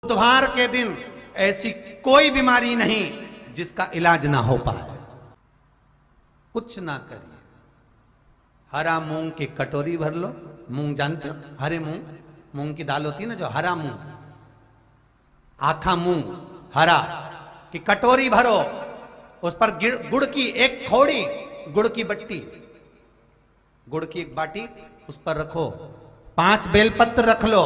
बुधवार के दिन ऐसी कोई बीमारी नहीं जिसका इलाज ना हो पाए। कुछ ना करिए, हरा मूंग की कटोरी भर लो। मूंग जानते हो? हरे मूंग, मूंग की दाल होती है ना, जो हरा मूंग, आखा मूंग हरा की कटोरी भरो, उस पर गुड़ की एक थोड़ी, गुड़ की बट्टी, गुड़ की एक बाटी उस पर रखो, 5 बेलपत्र रख लो।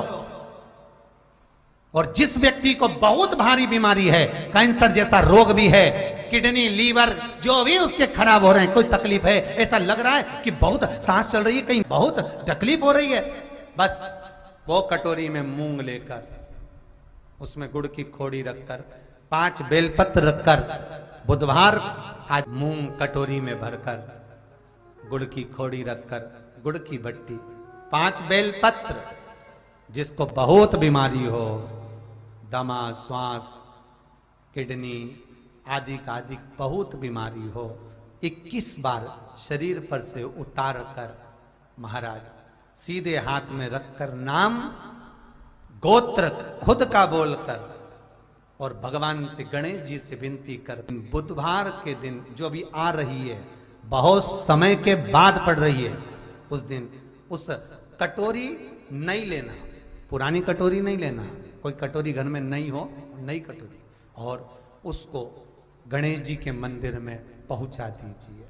और जिस व्यक्ति को बहुत भारी बीमारी है, कैंसर जैसा रोग भी है, किडनी लीवर जो भी उसके खराब हो रहे हैं, कोई तकलीफ है, ऐसा लग रहा है कि बहुत सांस चल रही है, कहीं बहुत तकलीफ हो रही है, बस वो कटोरी में मूंग लेकर, उसमें गुड़ की खोड़ी रखकर, 5 बेलपत्र रखकर, बुधवार आज मूंग कटोरी में भरकर, गुड़ की खोड़ी रखकर, गुड़ की भट्टी, 5 बेलपत्र, जिसको बहुत बीमारी हो, दमा, श्वास, किडनी आदि का आदि बहुत बीमारी हो, 21 बार शरीर पर से उतार कर महाराज सीधे हाथ में रखकर नाम गोत्र खुद का बोलकर और भगवान से, गणेश जी से विनती कर, बुधवार के दिन जो भी आ रही है, बहुत समय के बाद पड़ रही है, उस दिन उस कटोरी नहीं लेना, पुरानी कटोरी नहीं लेना, कोई कटोरी घर में नहीं हो, नई कटोरी, और उसको गणेश जी के मंदिर में पहुंचा दीजिए।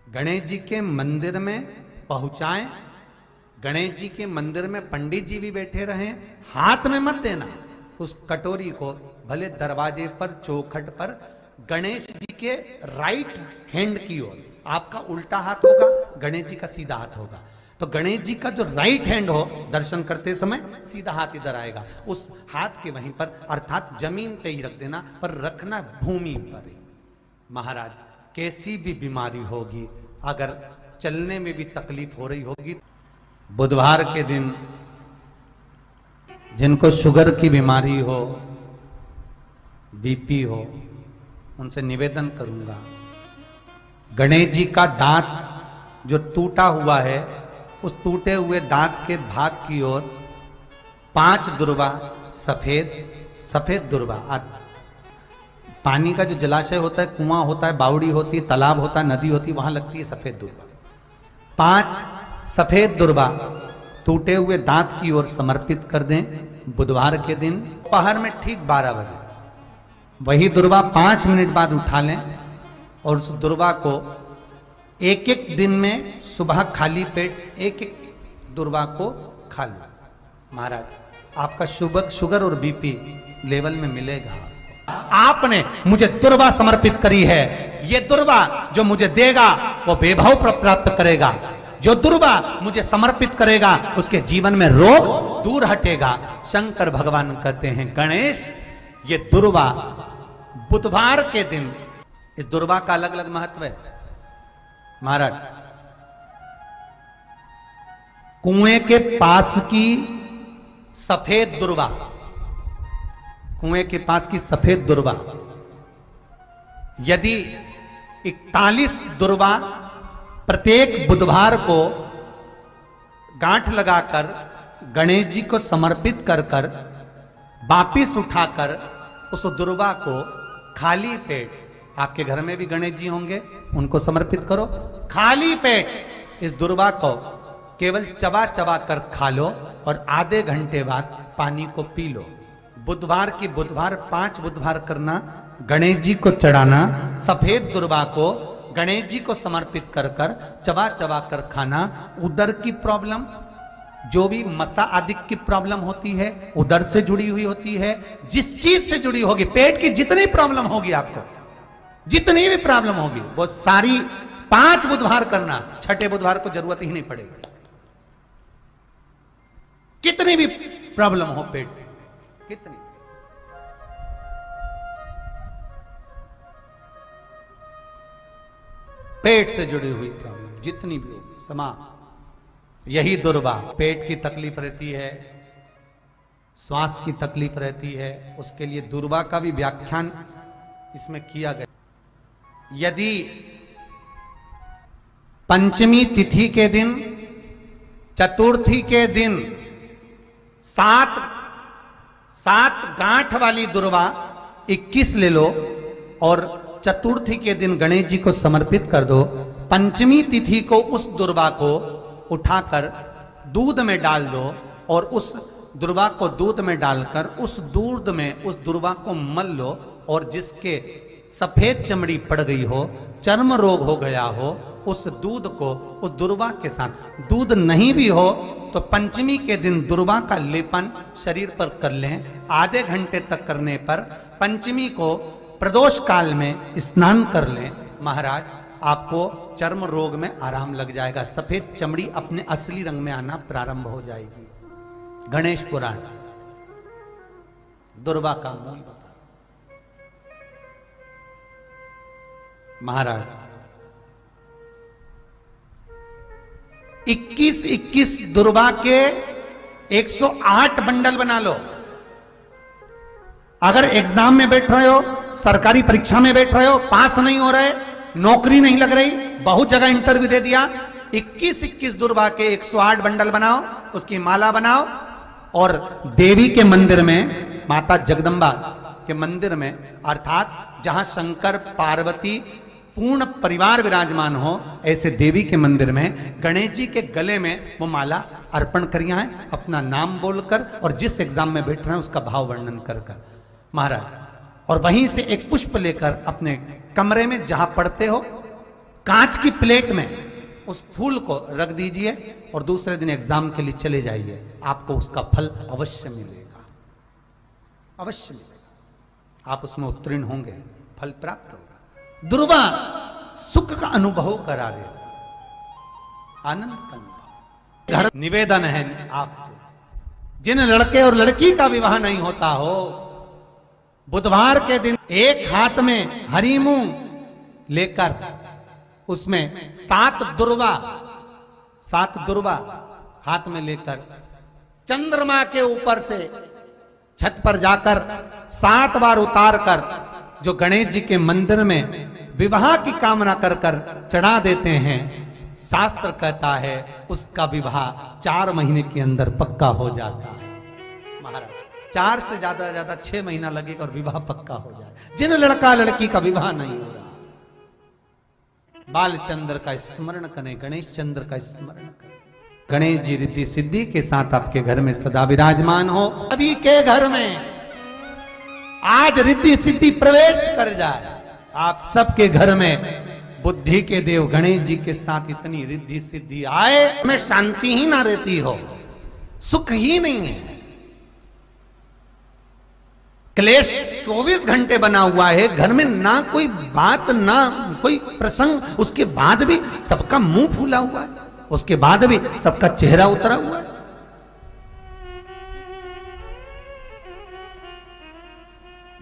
गणेश जी के मंदिर में पहुंचाएं, गणेश जी के मंदिर में पंडित जी भी बैठे रहें, हाथ में मत देना उस कटोरी को, भले दरवाजे पर चौखट पर, गणेश जी के राइट हैंड की ओर, आपका उल्टा हाथ होगा, गणेश जी का सीधा हाथ होगा, तो गणेश जी का जो राइट हैंड हो, दर्शन करते समय सीधा हाथ इधर आएगा, उस हाथ के वहीं पर, अर्थात जमीन पे ही रख देना, पर रखना भूमि पर ही। महाराज कैसी भी बीमारी होगी, अगर चलने में भी तकलीफ हो रही होगी, बुधवार के दिन जिनको शुगर की बीमारी हो, बीपी हो, उनसे निवेदन करूंगा, गणेश जी का दांत जो टूटा हुआ है, उस टूटे हुए दांत के भाग की ओर 5 दुर्वा, सफेद दुर्वा, पानी का जो जलाशय होता है, कुआं होता है, बावड़ी होती है, तालाब होता है, नदी होती है, वहां लगती है सफेद दुर्वा, 5 सफेद दुर्वा टूटे हुए दांत की ओर समर्पित कर दें। बुधवार के दिन दोपहर में ठीक 12 बजे वही दुर्वा 5 मिनट बाद उठा लें और उस दुर्वा को एक दिन में सुबह खाली पेट एक दुर्वा को खा लें। महाराज आपका शुगर और बीपी लेवल में मिलेगा। आपने मुझे दुर्वा समर्पित करी है, ये दुर्वा जो मुझे देगा वो वैभव प्राप्त करेगा, जो दुर्वा मुझे समर्पित करेगा उसके जीवन में रोग दूर हटेगा। शंकर भगवान कहते हैं, गणेश ये दुर्वा बुधवार के दिन, इस दुर्वा का अलग अलग महत्व है। महाराज कुएं के पास की सफेद दुर्वा, कुएं के पास की सफेद दुर्वा, यदि 41 दुर्वा प्रत्येक बुधवार को गांठ लगाकर गणेश जी को समर्पित कर कर वापिस उठाकर उस दुर्वा को खाली पेट, आपके घर में भी गणेश जी होंगे, उनको समर्पित करो, खाली पेट इस दुर्वा को केवल चबा चबा कर खा लो और आधे घंटे बाद पानी को पी लो। बुधवार की बुधवार 5 बुधवार करना, गणेश जी को चढ़ाना, सफेद दुर्वा को गणेश जी को समर्पित कर कर चबा चबा कर खाना। उदर की प्रॉब्लम, जो भी मसा आदि की प्रॉब्लम होती है, उदर से जुड़ी हुई होती है, जिस चीज से जुड़ी होगी, पेट की जितनी प्रॉब्लम होगी, आपको जितनी भी प्रॉब्लम होगी, वो सारी 5 बुधवार करना, छठे बुधवार को जरूरत ही नहीं पड़ेगी। कितनी भी प्रॉब्लम हो पेट से, कितनी, पेट से जुड़ी हुई प्रॉब्लम जितनी भी होगी समाप्त। यही दुर्वा, पेट की तकलीफ रहती है, श्वास की तकलीफ रहती है, उसके लिए दुर्वा का भी व्याख्यान इसमें किया गया। यदि पंचमी तिथि के दिन, चतुर्थी के दिन, 7 7 गांठ वाली दुर्वा 21 ले लो और चतुर्थी के दिन गणेश जी को समर्पित कर दो। पंचमी तिथि को उस दुर्वा को उठाकर दूध में डाल दो और उस दुर्वा को दूध में डालकर उस दूध में उस दुर्वा को मल लो, और जिसके सफेद चमड़ी पड़ गई हो, चर्म रोग हो गया हो, उस दूध को उस दुर्वा के साथ, दूध नहीं भी हो तो पंचमी के दिन दुर्वा का लेपन शरीर पर कर लें। आधे घंटे तक करने पर पंचमी को प्रदोष काल में स्नान कर लें। महाराज आपको चर्म रोग में आराम लग जाएगा, सफेद चमड़ी अपने असली रंग में आना प्रारंभ हो जाएगी। गणेश पुराण दुर्वा का मूल बता। महाराज 21 दुर्वा के 108 बंडल बना लो। अगर एग्जाम में बैठ रहे हो, सरकारी परीक्षा में बैठ रहे हो, पास नहीं हो रहे, नौकरी नहीं लग रही, बहुत जगह इंटरव्यू दे दिया, 21 दुर्वा के 108 बंडल बनाओ, उसकी माला बनाओ और देवी के मंदिर में, माता जगदम्बा के मंदिर में, अर्थात जहां शंकर पार्वती पूर्ण परिवार विराजमान हो, ऐसे देवी के मंदिर में गणेश जी के गले में वो माला अर्पण करिए हैं, अपना नाम बोलकर और जिस एग्जाम में बैठ रहे हैं उसका भाव वर्णन कर महाराज, और वहीं से एक पुष्प लेकर अपने कमरे में जहां पढ़ते हो कांच की प्लेट में उस फूल को रख दीजिए और दूसरे दिन एग्जाम के लिए चले जाइए। आपको उसका फल अवश्य मिलेगा, अवश्य मिलेगा, आप उसमें उत्तीर्ण होंगे, फल प्राप्त होगा। दुर्वा सुख का अनुभव करा देता, आनंद का अनुभव। घर निवेदन है आपसे, जिन लड़के और लड़की का विवाह नहीं होता हो, बुधवार के दिन एक हाथ में हरी मूंग लेकर उसमें 7 दुर्वा हाथ में लेकर चंद्रमा के ऊपर से छत पर जाकर 7 बार उतार कर जो गणेश जी के मंदिर में विवाह की कामना कर कर चढ़ा देते हैं, शास्त्र कहता है उसका विवाह 4 महीने के अंदर पक्का हो जाता है। महाराज 4 से ज्यादा 6 महीना लगेगा और विवाह पक्का हो जाए। जिन लड़का लड़की का विवाह नहीं हो रहा, बालचंद्र का स्मरण करें, गणेश चंद्र का स्मरण करें। गणेश जी रिद्धि सिद्धि के साथ आपके घर में सदा विराजमान हो। सभी के घर में आज रिद्धि सिद्धि प्रवेश कर जाए। आप सबके घर में बुद्धि के देव गणेश जी के साथ इतनी रिद्धि सिद्धि आए, में शांति ही ना रहती हो, सुख ही नहीं है, क्लेश 24 घंटे बना हुआ है घर में, ना कोई बात ना कोई प्रसंग, उसके बाद भी सबका मुंह फूला हुआ है, उसके बाद भी सबका चेहरा उतरा हुआ है।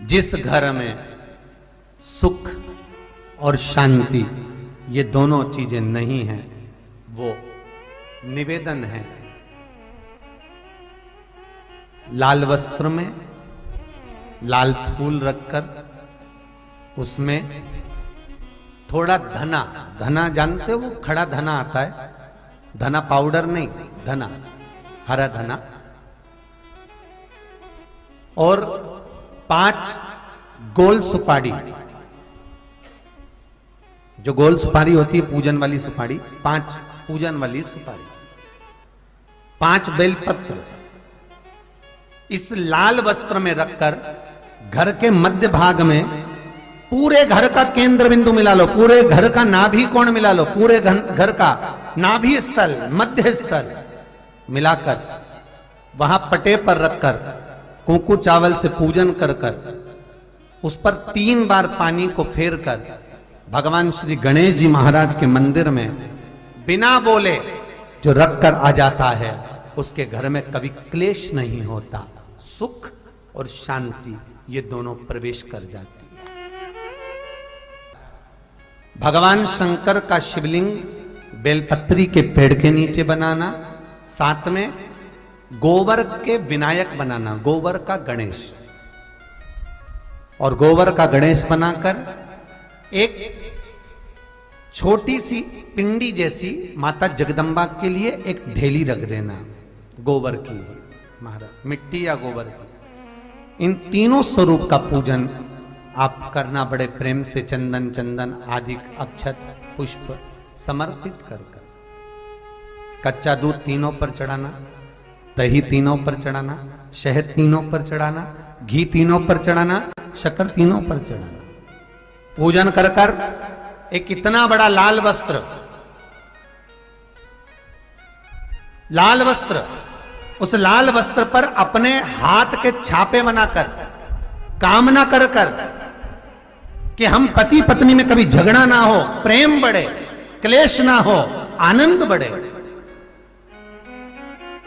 जिस घर में सुख और शांति ये दोनों चीजें नहीं हैं, वो निवेदन है लाल वस्त्र में लाल फूल रखकर उसमें थोड़ा धना जानते हो, वो खड़ा धना आता है, धना पाउडर नहीं, धना हरा धना, और 5 गोल सुपारी, जो गोल सुपारी होती है पूजन वाली सुपारी, 5 पूजन वाली सुपारी, 5 बेलपत्र इस लाल वस्त्र में रखकर घर के मध्य भाग में पूरे घर का केंद्र बिंदु मिला लो, पूरे घर का नाभि कोण मिला लो, पूरे घर का नाभि स्थल मध्य स्थल मिलाकर वहां पटे पर रखकर कुंकू चावल से पूजन कर कर उस पर 3 बार पानी को फेर कर भगवान श्री गणेश जी महाराज के मंदिर में बिना बोले जो रखकर आ जाता है, उसके घर में कभी क्लेश नहीं होता, सुख और शांति ये दोनों प्रवेश कर जाती है। भगवान शंकर का शिवलिंग बेलपत्री के पेड़ के नीचे बनाना, साथ में गोबर के विनायक बनाना, गोबर का गणेश, और गोबर का गणेश बनाकर एक छोटी सी पिंडी जैसी माता जगदम्बा के लिए एक ढेली रख देना गोबर की, महाराज मिट्टी या गोबर की, इन तीनों स्वरूप का पूजन आप करना बड़े प्रेम से, चंदन चंदन आदि अक्षत पुष्प समर्पित कर कर। कच्चा दूध तीनों पर चढ़ाना, दही तीनों पर चढ़ाना, शहद तीनों पर चढ़ाना, घी तीनों पर चढ़ाना, शक्कर तीनों पर चढ़ाना। पूजन कर कर एक इतना बड़ा लाल वस्त्र, उस लाल वस्त्र पर अपने हाथ के छापे बनाकर कामना कर कर कि हम पति पत्नी में कभी झगड़ा ना हो, प्रेम बढ़े, क्लेश ना हो, आनंद बढ़े।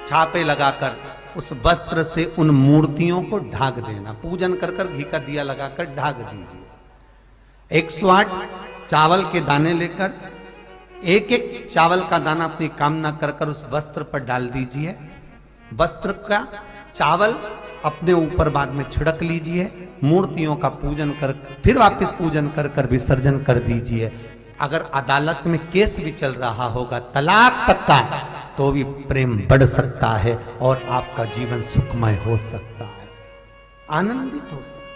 छापे लगाकर उस वस्त्र से उन मूर्तियों को ढाक देना। पूजन कर कर घी का दिया लगाकर ढाक दीजिए। 108 चावल के दाने लेकर एक एक चावल का दाना अपनी कामना कर कर उस वस्त्र पर डाल दीजिए। वस्त्र का चावल अपने ऊपर बाद में छिड़क लीजिए। मूर्तियों का पूजन कर फिर वापस पूजन कर कर विसर्जन कर दीजिए। अगर अदालत में केस भी चल रहा होगा तलाक तक का, तो भी प्रेम बढ़ सकता है और आपका जीवन सुखमय हो सकता है, आनंदित हो सकता है।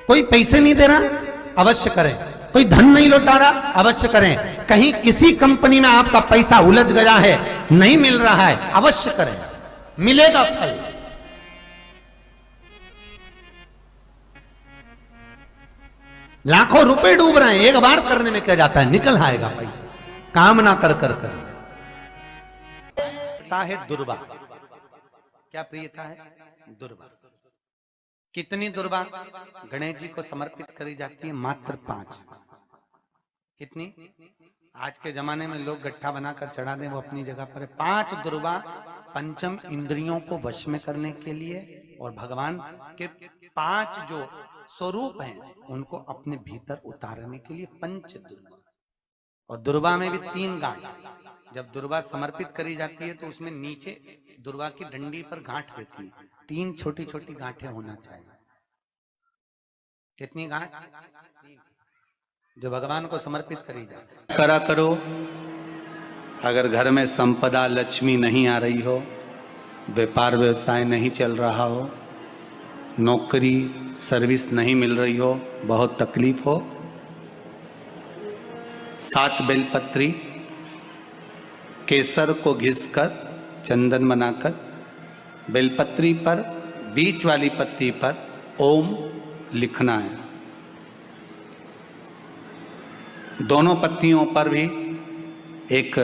कोई पैसे नहीं दे रहा, अवश्य करें। कोई धन नहीं लौटा रहा, अवश्य करें। कहीं किसी कंपनी में आपका पैसा उलझ गया है, नहीं मिल रहा है, अवश्य करें, मिलेगा फल। लाखों रुपए डूब रहे हैं, एक बार करने में क्या जाता है, निकल आएगा पैसा। कामना कर कर कर है दुर्वा। क्या प्रियता है? दुर्वा। कितनी दुर्वा गणेश जी को समर्पित करी जाती है? मात्र 5। कितनी? आज के जमाने में लोग गट्ठा बनाकर चढ़ा दें, वो अपनी जगह पर है। 5 दुर्वा पंचम इंद्रियों को वश में करने के लिए और भगवान के 5 जो स्वरूप हैं उनको अपने भीतर उतारने के लिए 5 दुर्वा। और दुर्वा में भी 3 गांठ। जब दुर्वा समर्पित करी जाती है तो उसमें नीचे दुर्वा की डंडी पर गांठ रहती है, 3 छोटी छोटी गांठें होना चाहिए। कितनी गांठ? जो भगवान को समर्पित करी जाए। करा करो। अगर घर में संपदा लक्ष्मी नहीं आ रही हो, व्यापार व्यवसाय नहीं चल रहा हो, नौकरी सर्विस नहीं मिल रही हो, बहुत तकलीफ हो, 7 बेलपत्री केसर को घिसकर चंदन बनाकर बेलपत्री पर बीच वाली पत्ती पर ओम लिखना है। दोनों पत्तियों पर भी एक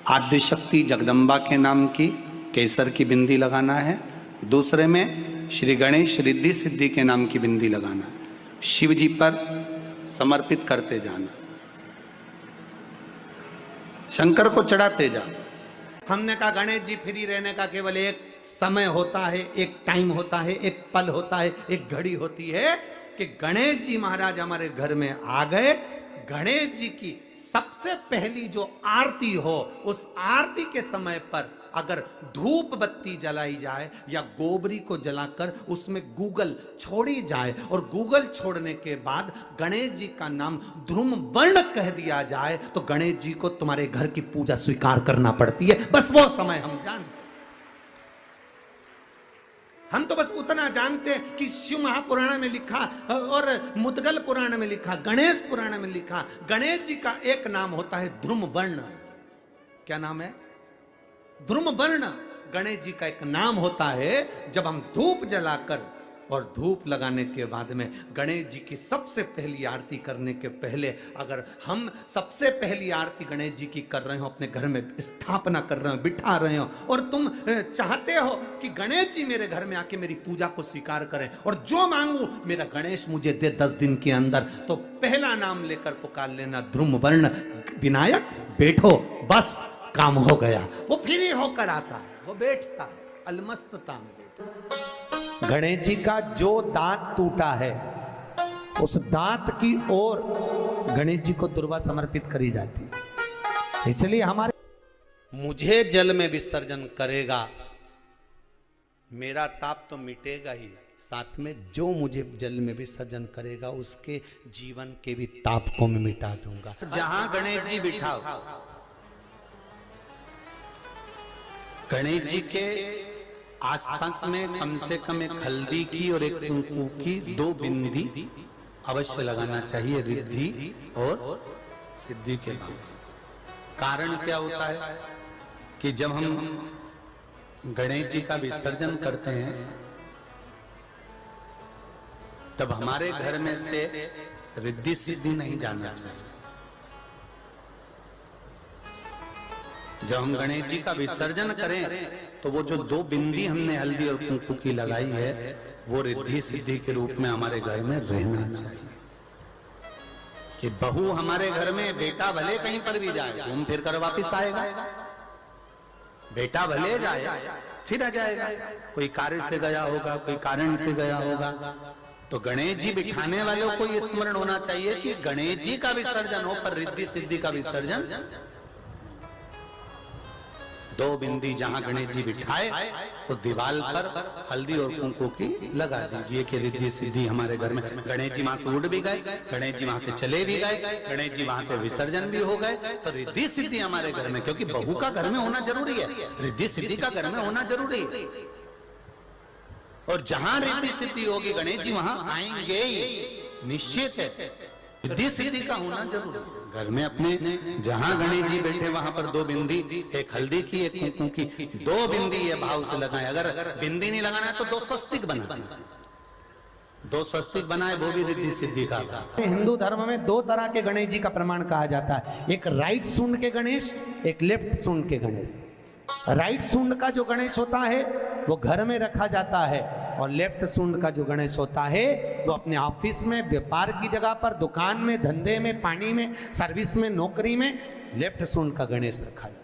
आद्यशक्ति जगदम्बा के नाम की केसर की बिंदी लगाना है। दूसरे में श्री गणेश रिद्धि सिद्धि के नाम की बिंदी लगाना है। शिव जी पर समर्पित करते जाना, शंकर को चढ़ाते जा। हमने कहा गणेश जी फ्री रहने का केवल एक समय होता है, एक टाइम होता है, एक पल होता है, एक घड़ी होती है कि गणेश जी महाराज हमारे घर में आ गए। गणेश जी की सबसे पहली जो आरती हो, उस आरती के समय पर अगर धूप बत्ती जलाई जाए या गोबरी को जलाकर उसमें गूगल छोड़ी जाए और गूगल छोड़ने के बाद गणेश जी का नाम ध्रुम वर्ण कह दिया जाए, तो गणेश जी को तुम्हारे घर की पूजा स्वीकार करना पड़ती है। बस वो समय हम जानते। हम तो बस उतना जानते हैं कि शिव महापुराण में लिखा और मुद्गल पुराण में लिखा, गणेश पुराण में लिखा, गणेश जी का एक नाम होता है ध्रुम वर्ण। क्या नाम है? ध्रुम वर्ण गणेश जी का एक नाम होता है। जब हम धूप जलाकर और धूप लगाने के बाद में गणेश जी की सबसे पहली आरती करने के पहले अगर हम सबसे पहली आरती गणेश जी की कर रहे हो, अपने घर में स्थापना कर रहे हो, बिठा रहे हो, और तुम चाहते हो कि गणेश जी मेरे घर में आके मेरी पूजा को स्वीकार करें और जो मांगू मेरा गणेश मुझे दे 10 दिन के अंदर, तो पहला नाम लेकर पुकार लेना ध्रुम वर्ण विनायक, बैठो, बस काम हो गया। वो फ्री होकर आता है, वो बैठता है, अलमस्तता में बैठता। गणेश जी का जो दांत टूटा है उस दांत की ओर गणेश जी को दुर्वा समर्पित करी जाती है। इसलिए हमारे मुझे जल में विसर्जन करेगा, मेरा ताप तो मिटेगा ही, साथ में जो मुझे जल में विसर्जन करेगा उसके जीवन के भी ताप को मैं मिटा दूंगा। जहां गणेश जी बिठाओ गणेश जी के आसपास में कम से कम एक हल्दी की और एक कुंकू की 2 बिंदी अवश्य लगाना चाहिए, रिद्धि और सिद्धि के भाव से। कारण क्या होता है कि जब हम गणेश जी का विसर्जन करते हैं तब हमारे घर में से रिद्धि सिद्धि नहीं जाना चाहिए। जब हम गणेश जी का विसर्जन करें तो वो जो 2 बिंदी हमने हल्दी और कुंकू की लगाई है वो रिद्धि सिद्धि के रूप में हमारे घर में रहना चाहिए। कि बहू हमारे घर में, बेटा भले कहीं पर भी जाए घूम फिर कर वापिस आएगा, बेटा भले जाए फिर आ जाएगा, कोई कार्य से गया होगा, कोई कारण से गया होगा। तो गणेश जी बिठाने वालों को ये स्मरण होना चाहिए कि गणेश जी का विसर्जन हो पर रिद्धि सिद्धि का विसर्जन। 2 बिंदी जहां गणेश जी बिठाए उस दीवार पर हल्दी और कुंकू की लगा दीजिए कि रिद्धि सिद्धि हमारे घर में। गणेश जी वहां से उड़ भी गए, गणेश जी वहां से चले भी गए, गणेश जी वहां से विसर्जन भी हो गए, तो रिद्धि सिद्धि हमारे घर में, क्योंकि बहू का घर में होना जरूरी है, रिद्धि सिद्धि का घर में होना जरूरी है। और जहां रिद्धि सिद्धि होगी गणेश जी वहां आएंगे ही, निश्चित है। रिद्धि सिद्धि का होना जरूरी है। घर में अपने जहां गणेश जी बैठे वहां पर 2 बिंदी, एक हल्दी की एक कुंकू की, 2 बिंदी ये भाव से लगाए। अगर बिंदी नहीं लगाना है तो 2 स्वस्तिक बनाए, 2 स्वस्तिक बनाए, वो भी रिद्धि सिद्धि का। हिंदू धर्म में 2 तरह के गणेश जी का प्रमाण कहा जाता है, एक राइट सूंड के गणेश, एक लेफ्ट सूंड के गणेश। राइट सूंड का जो गणेश होता है वो घर में रखा जाता है, और लेफ्ट सूंड का जो गणेश होता है वो अपने ऑफिस में, व्यापार की जगह पर, दुकान में, धंधे में, पानी में, सर्विस में, नौकरी में लेफ्ट सूंड का गणेश रखा जाता है।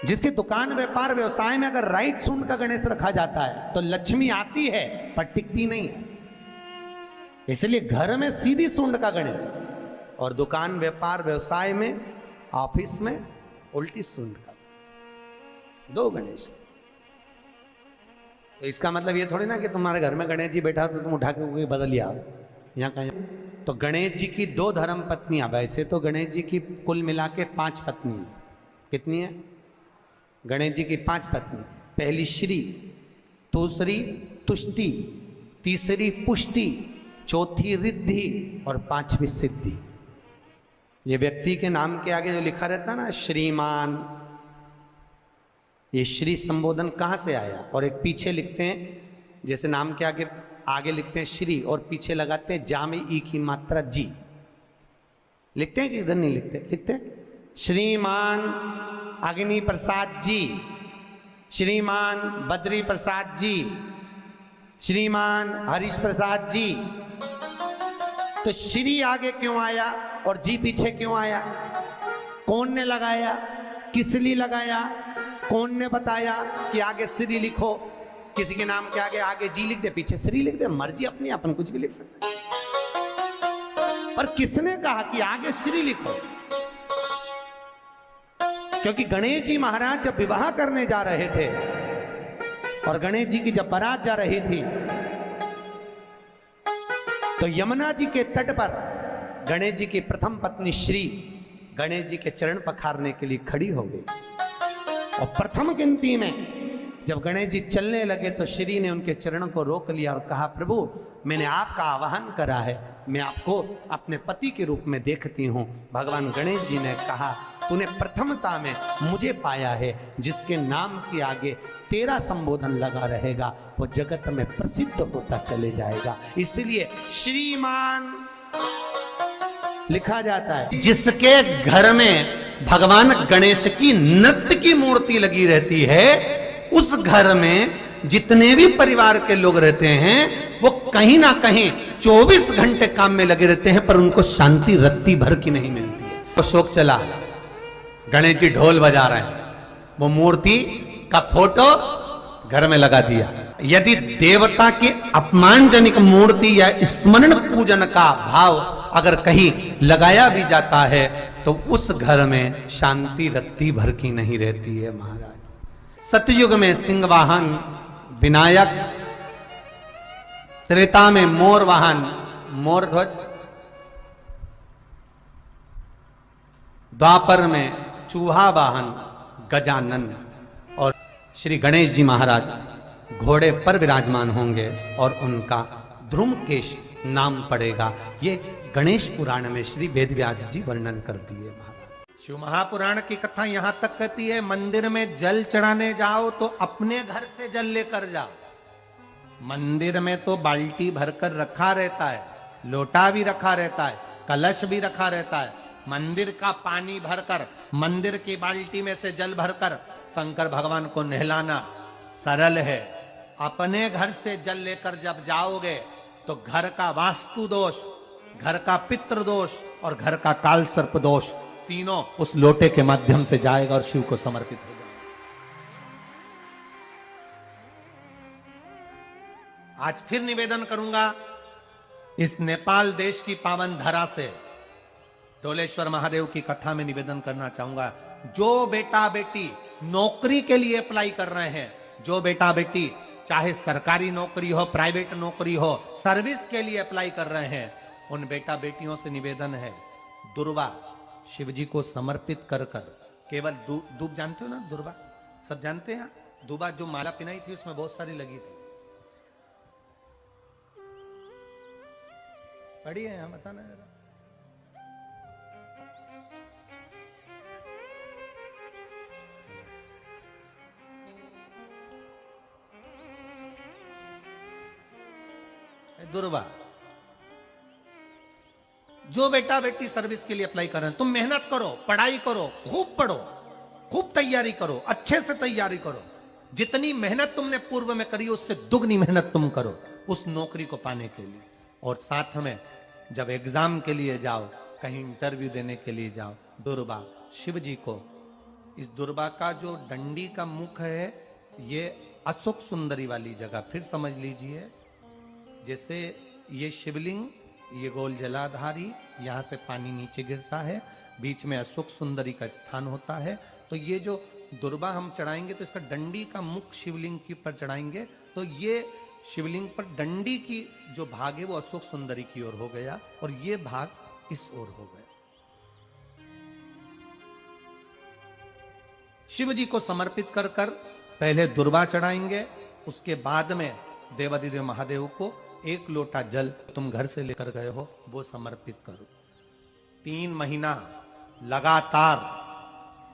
जिसकी दुकान, व्यापार, व्यवसाय में अगर राइट सूंड का गणेश रखा जाता है तो लक्ष्मी आती है पर टिकती नहीं है। इसलिए घर में सीधी सूंड का गणेश और दुकान, व्यापार, व्यवसाय में, ऑफिस में उल्टी सूंड का, 2 गणेश। तो इसका मतलब ये थोड़ी ना कि तुम्हारे घर में गणेश जी बैठा तो तुम उठा के बदल लिया यहाँ कहीं। तो गणेश जी की 2 धर्म पत्नियां, वैसे तो गणेश जी की कुल मिला के 5 पत्नी। कितनी है? गणेश जी की 5 पत्नी। पहली श्री, दूसरी तुष्टि, तीसरी पुष्टि, चौथी रिद्धि और 5वीं सिद्धि। ये व्यक्ति के नाम के आगे जो लिखा रहता है ना श्रीमान, ये श्री संबोधन कहाँ से आया? और एक पीछे लिखते हैं, जैसे नाम के आगे लिखते हैं श्री और पीछे लगाते हैं जा में ई की मात्रा जी। लिखते हैं कि इधर नहीं लिखते? लिखते हैं श्रीमान अग्नि प्रसाद जी, श्रीमान बद्री प्रसाद जी, श्रीमान हरीश प्रसाद जी। तो श्री आगे क्यों आया और जी पीछे क्यों आया? कौन ने लगाया? किस लिए लगाया? कौन ने बताया कि आगे श्री लिखो? किसी के नाम के आगे जी लिख दे, पीछे श्री लिख दे, मर्जी अपनी, अपन कुछ भी लिख सकते हैं। और किसने कहा कि आगे श्री लिखो? क्योंकि गणेश जी महाराज जब विवाह करने जा रहे थे और गणेश जी की जब बारात जा रही थी तो यमुना जी के तट पर गणेश जी की प्रथम पत्नी श्री गणेश जी के चरण पखारने के लिए खड़ी हो गई। और प्रथम गिनती में जब गणेश जी चलने लगे तो श्री ने उनके चरणों को रोक लिया और कहा, प्रभु मैंने आपका आवाहन करा है, मैं आपको अपने पति के रूप में देखती हूँ। भगवान गणेश जी ने कहा, तूने प्रथमता में मुझे पाया है, जिसके नाम के आगे तेरा संबोधन लगा रहेगा वो जगत में प्रसिद्ध होता चले जाएगा। इसलिए श्रीमान लिखा जाता है। जिसके घर में भगवान गणेश की नृत्य की मूर्ति लगी रहती है, उस घर में जितने भी परिवार के लोग रहते हैं वो कहीं ना कहीं 24 घंटे काम में लगे रहते हैं, पर उनको शांति रत्ती भर की नहीं मिलती है। तो शोक चला, गणेश जी ढोल बजा रहे हैं, वो मूर्ति का फोटो घर में लगा दिया। यदि देवता की अपमानजनक मूर्ति या स्मरण पूजन का भाव अगर कहीं लगाया भी जाता है तो उस घर में शांति रत्ती भर की नहीं रहती है महाराज। सतयुग में सिंह वाहन विनायक, त्रेता में मोर वाहन मोर ध्वज, द्वापर में चूहा वाहन गजानन और श्री गणेश जी महाराज घोड़े पर विराजमान होंगे और उनका ध्रुमकेश नाम पड़ेगा। ये गणेश पुराण में श्री वेदव्यास जी वर्णन कर दिए महाराज। शिव महापुराण की कथा यहां तक कहती है, मंदिर में जल चढ़ाने जाओ तो अपने घर से जल लेकर जाओ। मंदिर में तो बाल्टी भरकर रखा रहता है, लोटा भी रखा रहता है, कलश भी रखा रहता है। मंदिर का पानी भरकर, मंदिर की बाल्टी में से जल भरकर शंकर भगवान को नहलाना सरल है। अपने घर से जल लेकर जब जाओगे तो घर का वास्तु दोष, घर का पितृ दोष और घर का काल सर्प दोष तीनों उस लोटे के माध्यम से जाएगा और शिव को समर्पित हो जाएगा। आज फिर निवेदन करूंगा इस नेपाल देश की पावन धरा से, डोलेश्वर महादेव की कथा में निवेदन करना चाहूंगा। जो बेटा बेटी नौकरी के लिए अप्लाई कर रहे हैं, जो बेटा बेटी चाहे सरकारी नौकरी हो, प्राइवेट नौकरी हो, सर्विस के लिए अप्लाई कर रहे हैं, उन बेटा बेटियों से निवेदन है, दुर्वा शिव जी को समर्पित कर कर केवल दूब जानते हो ना, दुर्वा सब जानते हैं। दुबा जो माला पिनाई थी उसमें बहुत सारी लगी थी, पढ़ी है यहाँ, बताना जरा। दुर्वा, जो बेटा बेटी सर्विस के लिए अप्लाई कर रहे हैं, तुम मेहनत करो, पढ़ाई करो, खूब पढ़ो, खूब तैयारी करो, अच्छे से तैयारी करो। जितनी मेहनत तुमने पूर्व में करी उससे दुगनी मेहनत तुम करो उस नौकरी को पाने के लिए। और साथ में जब एग्जाम के लिए जाओ, कहीं इंटरव्यू देने के लिए जाओ, दुर्वा शिव जी को, इस दुर्वा का जो डंडी का मुख है ये अशोक सुंदरी वाली जगह, फिर समझ लीजिए जैसे ये शिवलिंग, ये गोल जलाधारी, यहां से पानी नीचे गिरता है, बीच में अशोक सुंदरी का स्थान होता है। तो ये जो दुर्वा हम चढ़ाएंगे तो इसका डंडी का मुख शिवलिंग के ऊपर चढ़ाएंगे, तो ये शिवलिंग पर डंडी की जो भाग है वो अशोक सुंदरी की ओर हो गया और ये भाग इस ओर हो गया। शिव जी को समर्पित कर कर पहले दुर्वा चढ़ाएंगे, उसके बाद में देवादिदेव महादेव को एक लोटा जल तुम घर से लेकर गए हो वो समर्पित करो। 3 महीना लगातार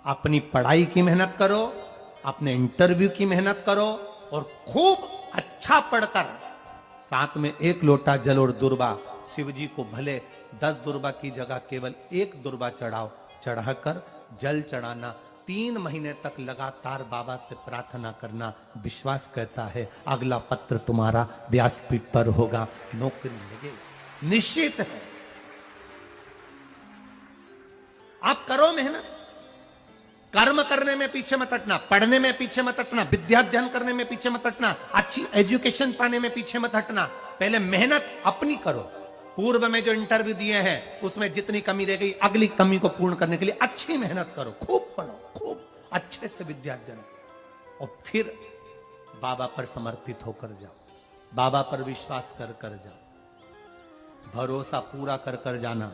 अपनी पढ़ाई की मेहनत करो, अपने इंटरव्यू की मेहनत करो और खूब अच्छा पढ़कर साथ में एक लोटा जल और दुर्वा, शिव जी को भले 10 दुर्वा की जगह केवल 1 दुर्वा चढ़ाओ, चढ़ाकर जल चढ़ाना, 3 महीने तक लगातार बाबा से प्रार्थना करना। विश्वास कहता है अगला पत्र तुम्हारा व्यासपीठ पर होगा, नौकरी लगेगी, निश्चित है। आप करो मेहनत, कर्म करने में पीछे मत हटना, पढ़ने में पीछे मत हटना, विद्या अध्ययन करने में पीछे मत हटना, अच्छी एजुकेशन पाने में पीछे मत हटना। पहले मेहनत अपनी करो। पूर्व में जो इंटरव्यू दिए हैं उसमें जितनी कमी रह गई, अगली कमी को पूर्ण करने के लिए अच्छी मेहनत करो, खूब पढ़ो, खूब अच्छे से विद्या अध्ययन करो और फिर बाबा पर समर्पित होकर जाओ, बाबा पर विश्वास कर कर जाओ, भरोसा पूरा कर कर जाना।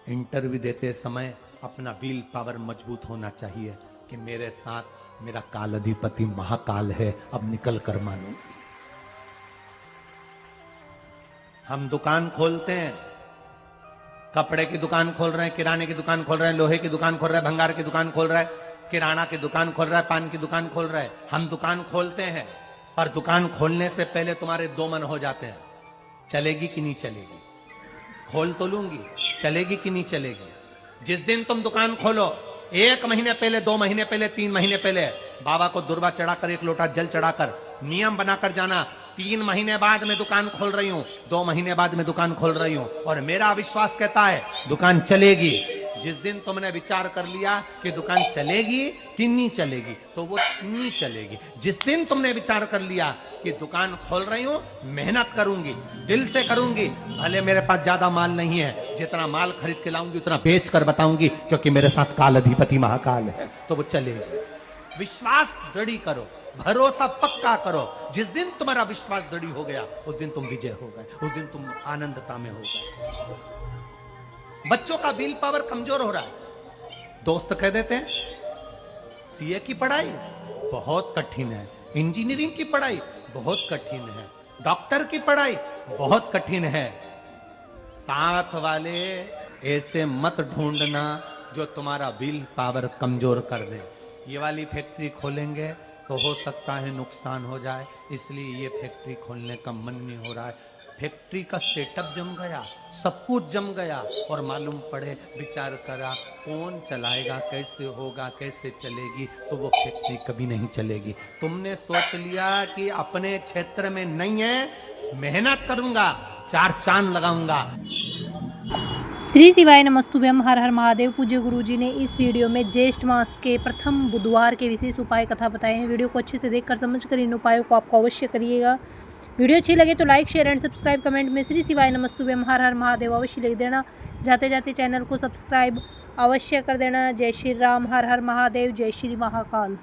इंटरव्यू देते समय अपना विल पावर मजबूत होना चाहिए कि मेरे साथ मेरा काल अधिपति महाकाल है, अब निकल कर मानूंगी। हम दुकान खोलते हैं, कपड़े की दुकान खोल रहे हैं, किराने की दुकान खोल रहे हैं, लोहे की दुकान खोल रहे हैं, भंगार की दुकान खोल रहा है, किराना की दुकान खोल रहा है, पान की दुकान खोल रहा है। हम दुकान खोलते हैं पर दुकान खोलने से पहले तुम्हारे 2 मन हो जाते हैं, चलेगी कि नहीं चलेगी, खोल तो लूंगी, चलेगी कि नहीं चलेगी। जिस दिन तुम दुकान खोलो 1 महीने पहले, 2 महीने पहले, 3 महीने पहले बाबा को दुर्वा चढ़ाकर 1 लोटा जल चढ़ाकर नियम बनाकर जाना, 3 महीने बाद मैं दुकान खोल रही हूं, 2 महीने बाद मैं दुकान खोल रही हूं और मेरा विश्वास कहता है दुकान चलेगी। जिस दिन तुमने विचार कर लिया कि दुकान चलेगी कि नहीं चलेगी तो वो नहीं चलेगी। जिस दिन तुमने विचार कर लिया कि दुकान खोल रही हूं, मेहनत करूंगी, दिल से करूंगी, भले मेरे पास ज्यादा माल नहीं है, जितना माल खरीद के लाऊंगी उतना बेच कर बताऊंगी क्योंकि मेरे साथ काल अधिपति महाकाल है, तो वो चलेगी। विश्वास दृढ़ करो, भरोसा पक्का करो। जिस दिन तुम्हारा विश्वास दृढ़ हो गया उस दिन तुम विजय हो गए, उस दिन तुम आनंदता में हो गए। बच्चों का विल पावर कमजोर हो रहा है, दोस्त कह देते हैं सीए की पढ़ाई बहुत कठिन है, इंजीनियरिंग की पढ़ाई बहुत कठिन है, डॉक्टर की पढ़ाई बहुत कठिन है। साथ वाले ऐसे मत ढूंढना जो तुम्हारा विल पावर कमजोर कर दे। ये वाली फैक्ट्री खोलेंगे तो हो सकता है नुकसान हो जाए, इसलिए ये फैक्ट्री खोलने का मन नहीं हो रहा है। फैक्ट्री का सेटअप जम गया, सब कुछ जम गया और मालूम पड़े, विचार करा कौन चलाएगा, कैसे होगा, कैसे चलेगी, तो वो फैक्ट्री कभी नहीं चलेगी। तुमने सोच लिया कि अपने क्षेत्र में नहीं है, मेहनत करूंगा, 4 चांद लगाऊंगा। श्री शिवाय नमस्तुभ्यम। हर हर महादेव। पूज्य गुरुजी ने इस वीडियो में ज्येष्ठ मास के प्रथम बुधवार के विशेष उपाय कथा बताए हैं। वीडियो को अच्छे से देखकर समझकर इन उपायों को आपको अवश्य करिएगा। वीडियो अच्छी लगे तो like share and subscribe, comment में श्री शिवाय नमस्तुभ्यम हर हर महादेव अवश्य लिख देना। जाते जाते चैनल को सब्सक्राइब अवश्य कर देना। जय श्री राम। हर हर महादेव। जय श्री महाकाल।